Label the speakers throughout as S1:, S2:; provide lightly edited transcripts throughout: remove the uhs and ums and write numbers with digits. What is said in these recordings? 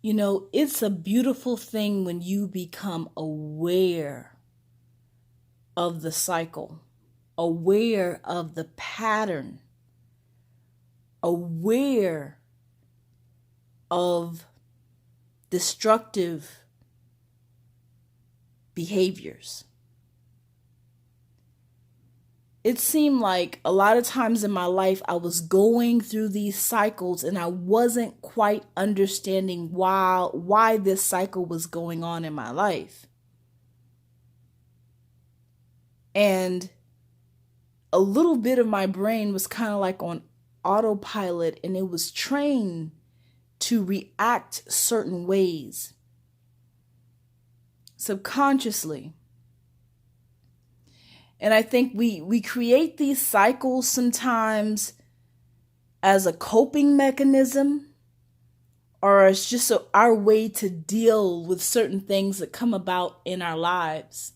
S1: It's a beautiful thing when you become aware of the cycle, aware of the pattern, aware of destructive behaviors. It seemed like a lot of times in my life I was going through these cycles and I wasn't quite understanding why this cycle was going on in my life. And a little bit of my brain was kind of like on autopilot, and it was trained to react certain ways subconsciously. And I think we create these cycles sometimes as a coping mechanism, or it's just our way to deal with certain things that come about in our lives.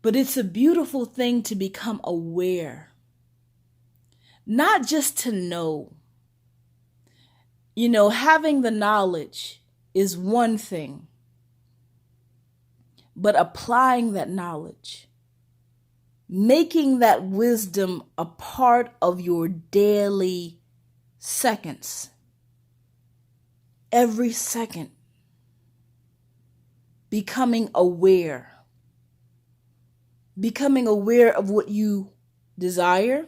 S1: But it's a beautiful thing to become aware, not just to know. Having the knowledge is one thing, but applying that knowledge, making that wisdom a part of your daily seconds, every second, becoming aware of what you desire,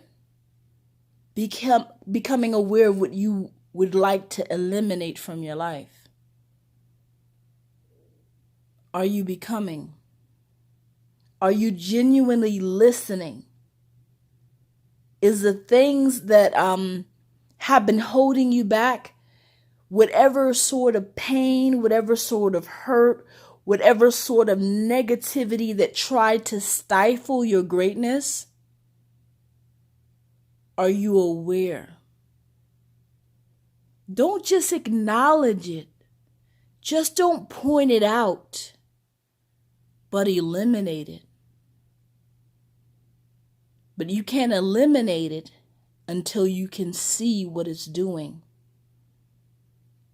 S1: becoming aware of what you would like to eliminate from your life. Are you becoming? Are you genuinely listening? Is the things that have been holding you back, whatever sort of pain, whatever sort of hurt, whatever sort of negativity that tried to stifle your greatness, are you aware? Don't just acknowledge it. Just don't point it out, but eliminate it. But you can't eliminate it until you can see what it's doing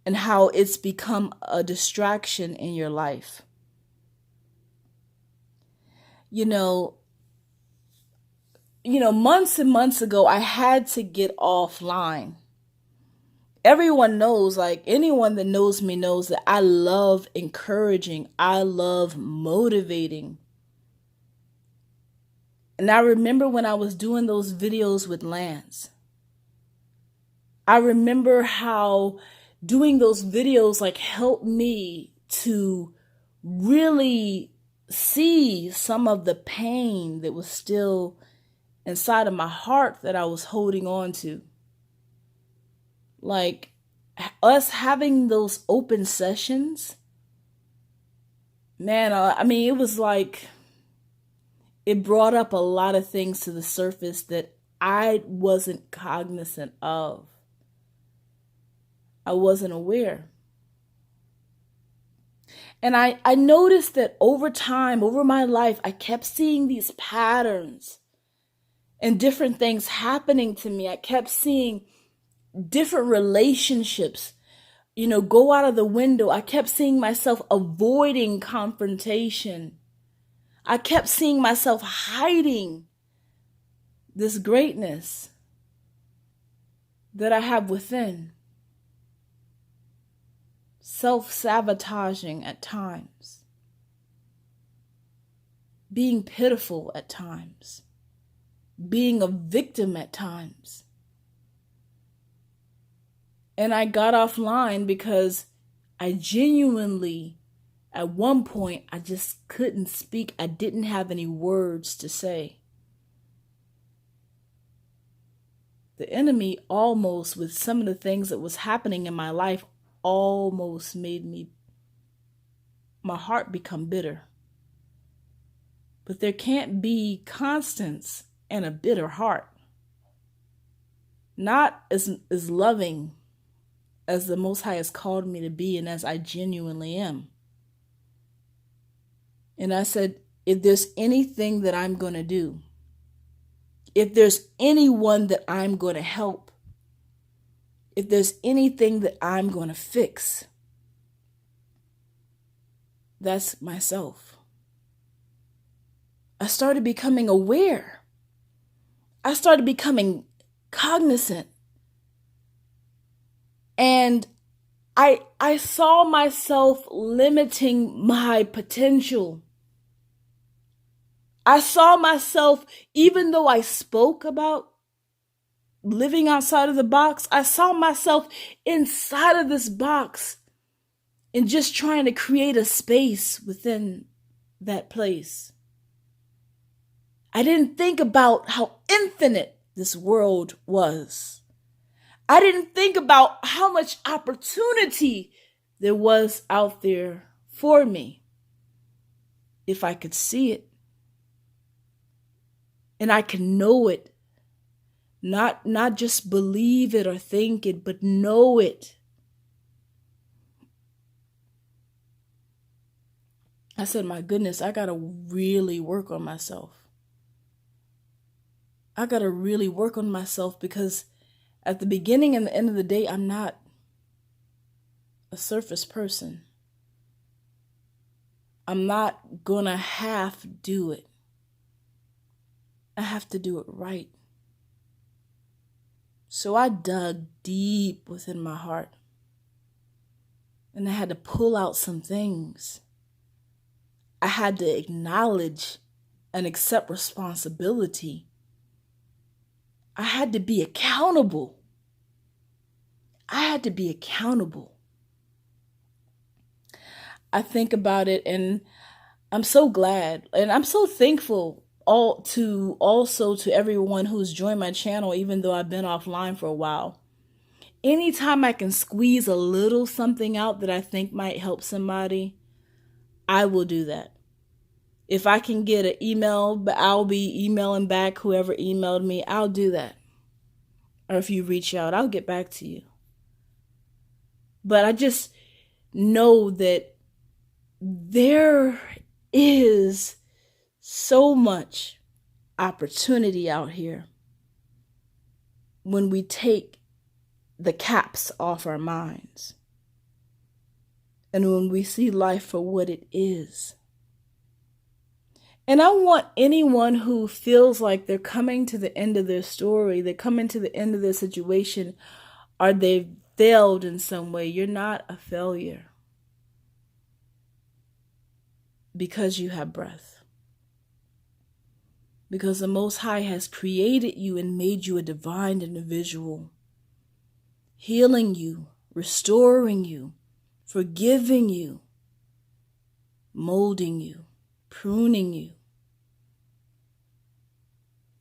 S1: and how it's become a distraction in your life. Months and months ago, I had to get offline. Everyone knows, like anyone that knows me knows that I love encouraging. I love motivating. And I remember when I was doing those videos with Lance, I remember how doing those videos helped me to really see some of the pain that was still inside of my heart that I was holding on to. Like us having those open sessions, man, it was like it brought up a lot of things to the surface that I wasn't cognizant of. I wasn't aware. And I noticed that over time, over my life, I kept seeing these patterns and different things happening to me. I kept seeing different relationships, go out of the window. I kept seeing myself avoiding confrontation. I kept seeing myself hiding this greatness that I have within. Self-sabotaging at times. Being pitiful at times. Being a victim at times. And I got offline because I genuinely, at one point, I just couldn't speak. I didn't have any words to say. The enemy almost, with some of the things that was happening in my life, almost made my heart become bitter. But there can't be Constance and a bitter heart. Not as loving as the Most High has called me to be and as I genuinely am. And I said, if there's anything that I'm going to do, if there's anyone that I'm going to help, if there's anything that I'm going to fix, that's myself. I started becoming aware. I started becoming cognizant. And I saw myself limiting my potential. I saw myself, even though I spoke about living outside of the box, I saw myself inside of this box and just trying to create a space within that place. I didn't think about how infinite this world was. I didn't think about how much opportunity there was out there for me if I could see it. And I can know it. Not just believe it or think it, but know it. I said, my goodness, I got to really work on myself. I got to really work on myself because at the beginning and the end of the day, I'm not a surface person. I'm not going to half do it. I have to do it right. So I dug deep within my heart. And I had to pull out some things. I had to acknowledge and accept responsibility. I had to be accountable. I I think about it and I'm so glad and I'm so thankful to everyone who's joined my channel, even though I've been offline for a while. Anytime I can squeeze a little something out that I think might help somebody, I will do that. If I can get an email, but I'll be emailing back whoever emailed me, I'll do that. Or if you reach out, I'll get back to you. But I just know that there is so much opportunity out here when we take the caps off our minds and when we see life for what it is. And I want anyone who feels like they're coming to the end of their story, they're coming to the end of their situation, or they've failed in some way. You're not a failure because you have breath. Because the Most High has created you and made you a divine individual, healing you, restoring you, forgiving you, molding you, pruning you.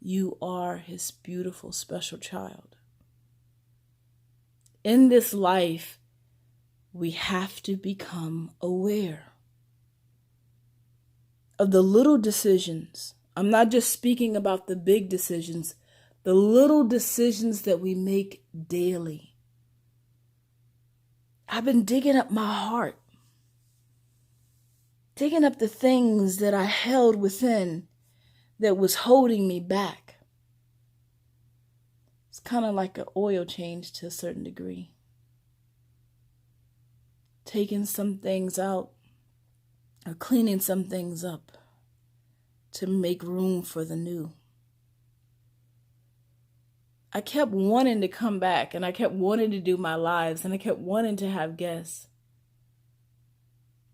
S1: You are His beautiful, special child. In this life, we have to become aware of the little decisions. I'm not just speaking about the big decisions, the little decisions that we make daily. I've been digging up my heart, digging up the things that I held within that was holding me back. It's kind of like an oil change to a certain degree. Taking some things out or cleaning some things up to make room for the new. I kept wanting to come back and I kept wanting to do my lives and I kept wanting to have guests.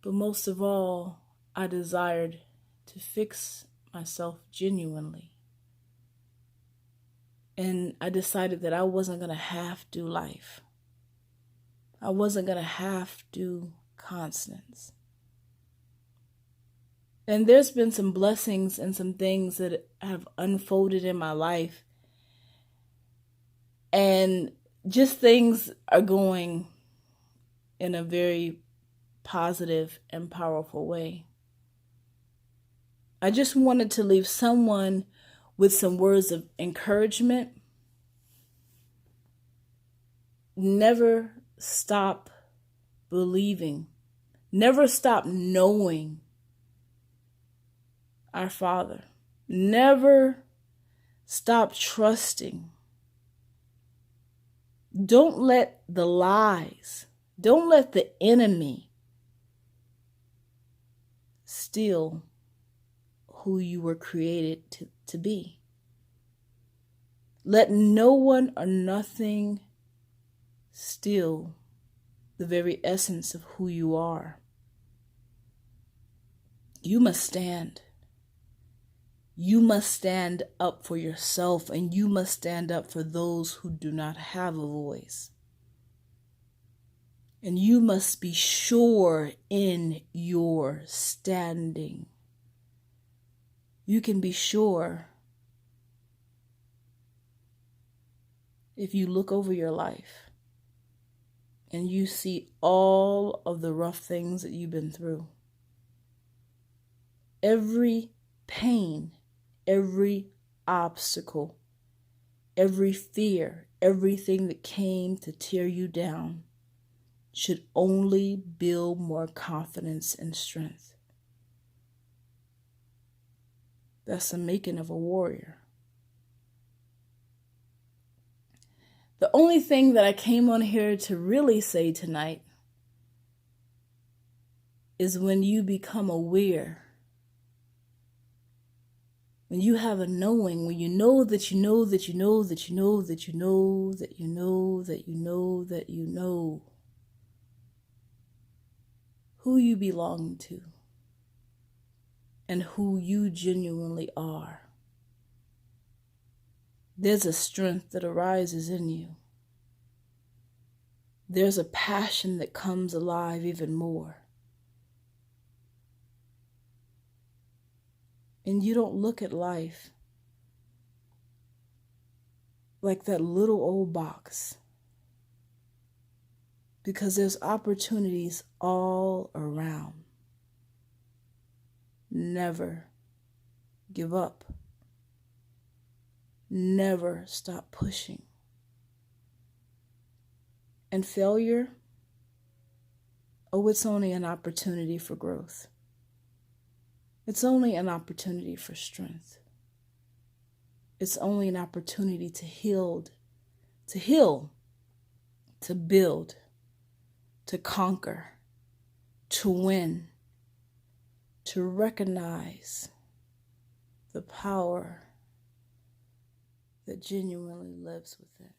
S1: But most of all, I desired to fix myself genuinely. And I decided that I wasn't going to half do life. I wasn't going to half do Constance. And there's been some blessings and some things that have unfolded in my life. And just things are going in a very positive and powerful way. I just wanted to leave someone with some words of encouragement. Never stop believing. Never stop knowing our Father. Never stop trusting Don't let the lies, don't let the enemy steal who you were created to be. Let no one or nothing steal the very essence of who you are. You must stand. You must stand up for yourself, and you must stand up for those who do not have a voice. And you must be sure in your standing. You can be sure if you look over your life and you see all of the rough things that you've been through. Every pain, every obstacle, every fear, everything that came to tear you down should only build more confidence and strength. That's the making of a warrior. The only thing that I came on here to really say tonight is when you become aware, when you have a knowing, when you know that you know that you know that you know that you know that you know that you know that you know who you belong to and who you genuinely are. There's a strength that arises in you. There's a passion that comes alive even more. And you don't look at life like that little old box, because there's opportunities all around. Never give up. Never stop pushing. And failure, oh, it's only an opportunity for growth. It's only an opportunity for strength. It's only an opportunity to heal, to build, to conquer, to win, to recognize the power that genuinely lives within.